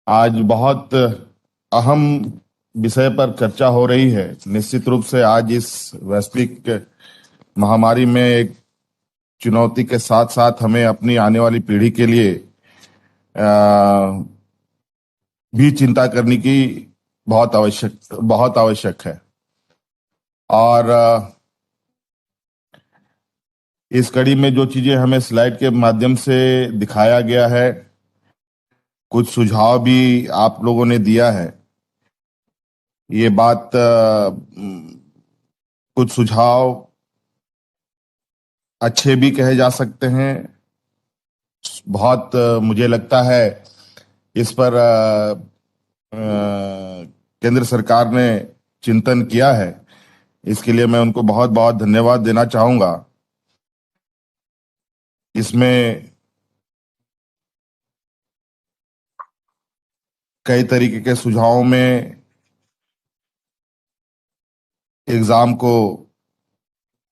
आज बहुत अहम विषय पर चर्चा हो रही है। निश्चित रूप से आज इस वैश्विक महामारी में एक चुनौती के साथ साथ हमें अपनी आने वाली पीढ़ी के लिए भी चिंता करने की बहुत आवश्यक है। और इस कड़ी में जो चीजें हमें स्लाइड के माध्यम से दिखाया गया है, कुछ सुझाव भी आप लोगों ने दिया है। ये बात कुछ सुझाव अच्छे भी कहे जा सकते हैं। बहुत मुझे लगता है इस पर केंद्र सरकार ने चिंतन किया है। इसके लिए मैं उनको बहुत बहुत धन्यवाद देना चाहूंगा। इसमें कई तरीके के सुझावों में एग्जाम को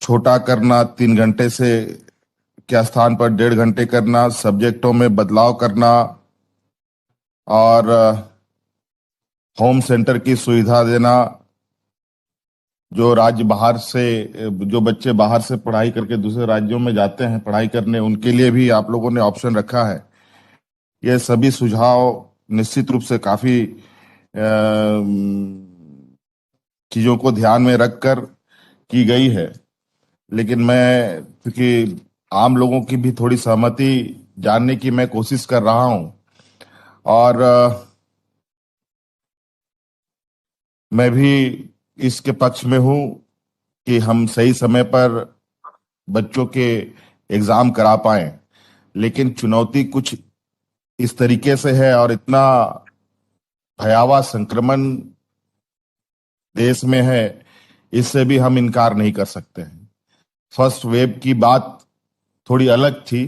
छोटा करना, 3 घंटे से के स्थान पर 1.5 घंटे करना, सब्जेक्टों में बदलाव करना और होम सेंटर की सुविधा देना। जो बच्चे बाहर से पढ़ाई करके दूसरे राज्यों में जाते हैं पढ़ाई करने, उनके लिए भी आप लोगों ने ऑप्शन रखा है। ये सभी सुझाव निश्चित रूप से काफी चीजों को ध्यान में रखकर की गई है। लेकिन मैं, क्योंकि आम लोगों की भी थोड़ी सहमति जानने की मैं कोशिश कर रहा हूं, और मैं भी इसके पक्ष में हूं कि हम सही समय पर बच्चों के एग्जाम करा पाएं। लेकिन चुनौती कुछ इस तरीके से है और इतना भयावह संक्रमण देश में है, इससे भी हम इनकार नहीं कर सकते हैं। फर्स्ट वेव की बात थोड़ी अलग थी,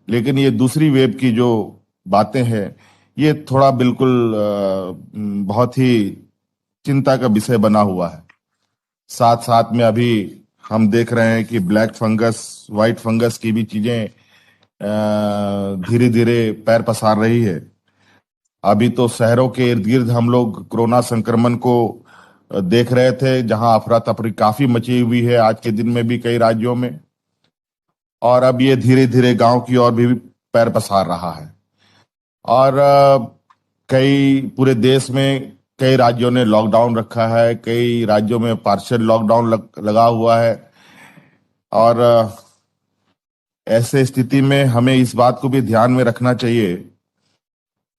लेकिन ये दूसरी वेव की जो बातें हैं, ये थोड़ा बिल्कुल बहुत ही चिंता का विषय बना हुआ है। साथ साथ में अभी हम देख रहे हैं कि ब्लैक फंगस, व्हाइट फंगस की भी चीजें धीरे धीरे पैर पसार रही है। अभी तो शहरों के इर्द गिर्द हम लोग कोरोना संक्रमण को देख रहे थे, जहां अफरा तफरी काफी मची हुई है आज के दिन में भी कई राज्यों में। और अब ये धीरे धीरे गांव की ओर भी पैर पसार रहा है। और कई पूरे देश में कई राज्यों ने लॉकडाउन रखा है, कई राज्यों में पार्शियल लॉकडाउन लगा हुआ है। और ऐसे स्थिति में हमें इस बात को भी ध्यान में रखना चाहिए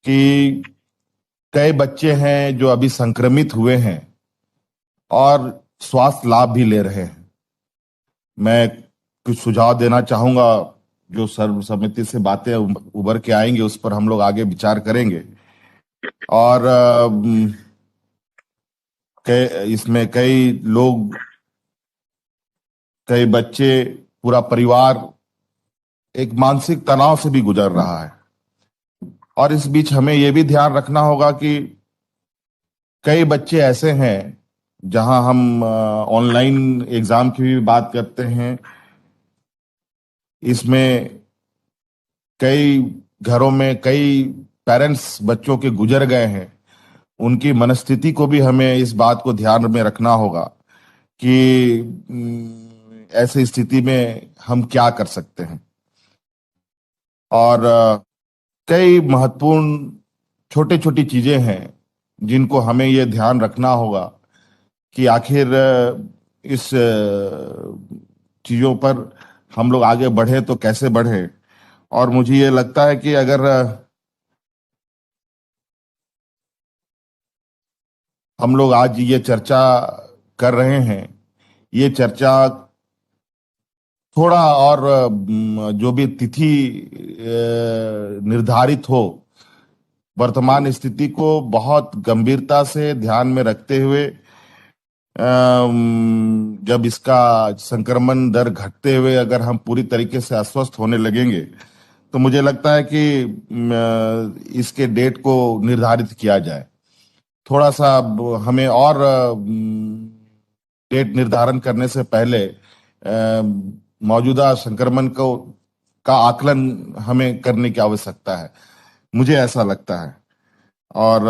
कि कई बच्चे हैं जो अभी संक्रमित हुए हैं और स्वास्थ्य लाभ भी ले रहे हैं। मैं कुछ सुझाव देना चाहूंगा, जो सर्वसम्मति से बातें उभर के आएंगे उस पर हम लोग आगे विचार करेंगे। और इसमें कई लोग, कई बच्चे, पूरा परिवार एक मानसिक तनाव से भी गुजर रहा है। और इस बीच हमें यह भी ध्यान रखना होगा कि कई बच्चे ऐसे हैं, जहां हम ऑनलाइन एग्जाम की भी बात करते हैं, इसमें कई घरों में कई पेरेंट्स बच्चों के गुजर गए हैं। उनकी मनस्थिति को भी हमें इस बात को ध्यान में रखना होगा कि ऐसी स्थिति में हम क्या कर सकते हैं। और कई महत्वपूर्ण छोटी छोटी चीजें हैं जिनको हमें ये ध्यान रखना होगा कि आखिर इस चीजों पर हम लोग आगे बढ़े तो कैसे बढ़े। और मुझे ये लगता है कि अगर हम लोग आज ये चर्चा कर रहे हैं, ये चर्चा थोड़ा और जो भी तिथि निर्धारित हो, वर्तमान स्थिति को बहुत गंभीरता से ध्यान में रखते हुए, जब इसका संक्रमण दर घटते हुए अगर हम पूरी तरीके से अस्वस्थ होने लगेंगे, तो मुझे लगता है कि इसके डेट को निर्धारित किया जाए। थोड़ा सा हमें और डेट निर्धारण करने से पहले मौजूदा संक्रमण को का आकलन हमें करने की आवश्यकता है। मुझे ऐसा लगता है। और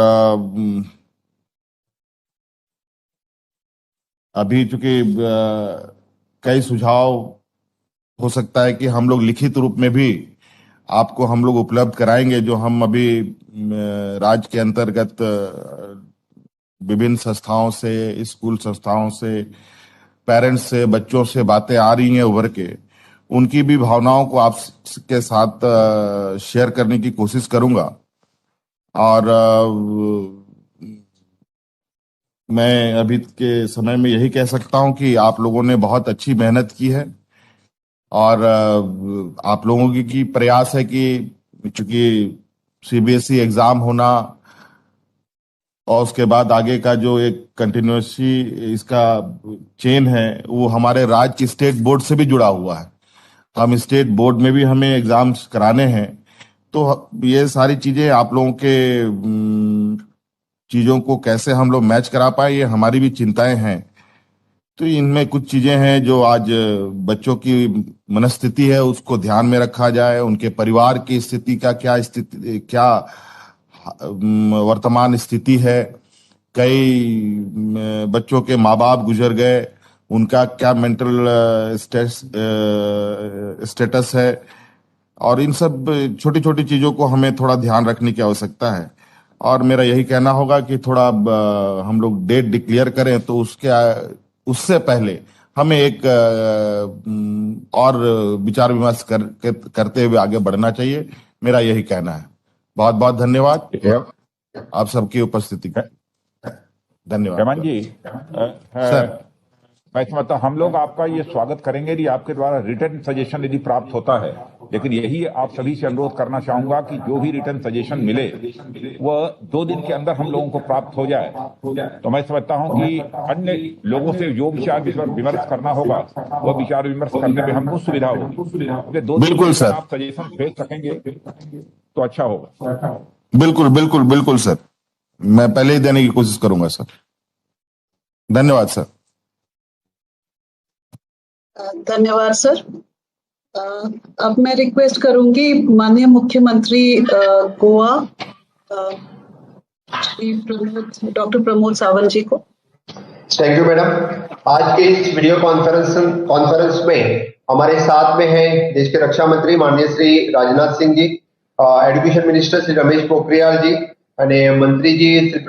अभी चूंकि कई सुझाव हो सकता है कि हम लोग लिखित रूप में भी आपको हम लोग उपलब्ध कराएंगे, जो हम अभी राज्य के अंतर्गत विभिन्न संस्थाओं से, स्कूल संस्थाओं से, पेरेंट्स से, बच्चों से बातें आ रही हैं उभर के, उनकी भी भावनाओं को आपके साथ शेयर करने की कोशिश करूंगा। और मैं अभी के समय में यही कह सकता हूं कि आप लोगों ने बहुत अच्छी मेहनत की है, और आप लोगों की प्रयास है कि चूंकि सीबीएसई एग्जाम होना और उसके बाद आगे का जो एक कंटिन्यूसी इसका चेन है, वो हमारे राज्य की स्टेट बोर्ड से भी जुड़ा हुआ है। हम स्टेट बोर्ड में भी हमें एग्जाम्स कराने हैं। तो ये सारी चीजें आप लोगों के चीजों को कैसे हम लोग मैच करा पाए, ये हमारी भी चिंताएं हैं। तो इनमें कुछ चीजें हैं जो आज बच्चों की मनस्थिति है, उसको ध्यान में रखा जाए। उनके परिवार की स्थिति का क्या स्थिति, क्या वर्तमान स्थिति है। कई बच्चों के माँ बाप गुजर गए, उनका क्या मेंटल स्टेटस है। और इन सब छोटी छोटी चीजों को हमें थोड़ा ध्यान रखने की आवश्यकता है। और मेरा यही कहना होगा कि थोड़ा हम लोग डेट डिक्लेयर करें, तो उसके उससे पहले हमें एक और विचार विमर्श करते हुए आगे बढ़ना चाहिए। मेरा यही कहना है। बहुत बहुत धन्यवाद आप सबकी उपस्थिति के। धन्यवाद हेमंत जी, सर। मैं समझता हूँ हम लोग आपका ये स्वागत करेंगे यदि आपके द्वारा रिटर्न सजेशन यदि प्राप्त होता है, लेकिन यही आप सभी से अनुरोध करना चाहूंगा कि जो भी रिटर्न सजेशन मिले वह 2 दिन के अंदर हम लोगों को प्राप्त हो जाए। तो मैं समझता हूं कि अन्य लोगों से जो विचार विमर्श करना होगा वह विचार विमर्श करने में हमको सुविधा होगी। 2 दिन बिल्कुल में सर, आप सजेशन भेज सकेंगे तो अच्छा होगा। बिल्कुल बिल्कुल बिल्कुल सर, मैं पहले ही देने की कोशिश करूंगा सर। धन्यवाद सर। धन्यवाद सर। अब मैं रिक्वेस्ट करूंगी माननीय मुख्यमंत्री गोवा श्री डॉक्टर प्रमोद सावंत जी को। Thank you madam. आज के इस वीडियो कॉन्फ्रेंस में हमारे साथ में है देश के रक्षा मंत्री माननीय श्री राजनाथ सिंह जी, एजुकेशन मिनिस्टर श्री रमेश पोखरियाल जी, અને મંત્રીજી શ્રી